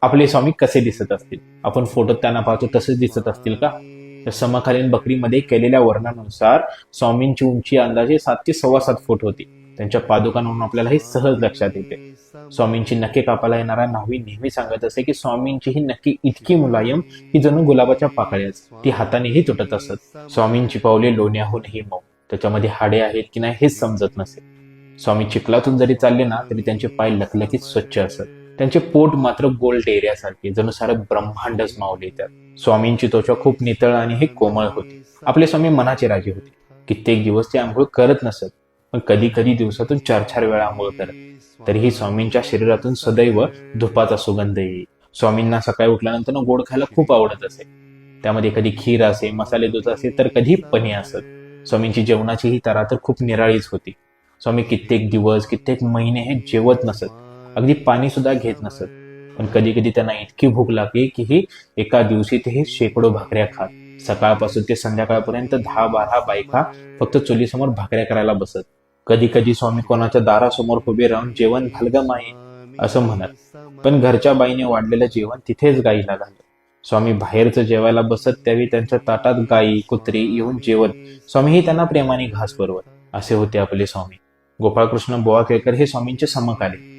आपले स्वामी कसे दिसत असतील? आपण फोटोत त्यांना पाहतो तसेच दिसत असतील का? तर समकालीन बकरीमध्ये केलेल्या वर्णनानुसार स्वामींची उंची अंदाजे 7 ते 7.25 फूट होती. त्यांच्या पादुकांवरून आपल्याला हे सहज लक्षात येते. स्वामींची नखे कापायला येणारा न्हावी नेहमी सांगत असे की स्वामींची ही नक्की इतकी मुलायम की जणू गुलाबाच्या पाकळ्याच, ती हातानेही तुटत असत. स्वामींची पावले लोण्याहूनही मऊ, त्याच्यामध्ये हाडे आहेत की नाही हेच समजत नसे. स्वामी चिखलातून जरी चालले ना तरी त्यांचे पाय लखलखीत स्वच्छ असत. त्यांचे पोट मात्र गोल डेऱ्यासारखे, जणू सारं ब्रह्मांडच मावले त्यात. स्वामींची त्वचा खूप नितळ आणि हे कोमळ होती. आपले स्वामी मनाचे राजे होते. कित्येक दिवस ते आंघोळ करत नसत, पण कधी कधी दिवसातून 4-4 वेळा आंघोळ करत. तरीही स्वामींच्या शरीरातून सदैव धुपाचा सुगंध येई. स्वामींना सकाळी उठल्यानंतर गोड खायला खूप आवडत असे. त्यामध्ये कधी खीर असे, मसाले दूध असे, तर कधी पनीर असत. स्वामींची जेवणाची ही तऱ्हा तर खूप निराळीच होती. स्वामी कित्येक दिवस, कित्येक महिने हे जेवत नसत, अगदी पाणी सुद्धा घेत नसत. पण कधी कधी त्यांना इतकी भूक लागली की ही एका दिवशी ते शेकडो भाकऱ्या खात. सकाळपासून ते संध्याकाळपर्यंत 10-12 बायका फक्त चुलीसमोर भाकऱ्या करायला बसत. कधी कधी स्वामी कोणाच्या दारासमोर उभे राहून जेवण घाल ग माई असं म्हणत, पण घरच्या बाईने वाढलेलं जेवण तिथेच गाईला घालत. स्वामी बाहेरचं जेवायला बसत त्यावेळी त्यांच्या ताटात गायी कुत्री येऊन जेवत. स्वामीही त्यांना प्रेमाने घास पुरवत. असे होते आपले स्वामी. गोपाळकृष्ण बुवा केळकर हे स्वामींचे समकालीन.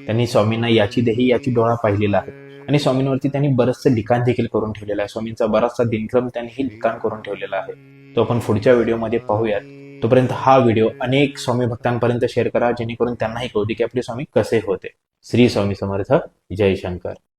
त्यांनी स्वामींना याची देही याची डोळा पाहिलेला आहे आणि स्वामींवरती त्यांनी बरंचसं लिखाण देखील करून ठेवलेलं आहे. स्वामींचा बराचसा दिनक्रम त्यांनी ही लिखाण करून ठेवलेला आहे, तो आपण पुढच्या व्हिडिओमध्ये पाहूयात. तोपर्यंत हा व्हिडिओ अनेक स्वामी भक्तांपर्यंत शेअर करा, जेणेकरून त्यांनाही कळू दे की आपले स्वामी कसे होते. श्री स्वामी समर्थ. जय शंकर.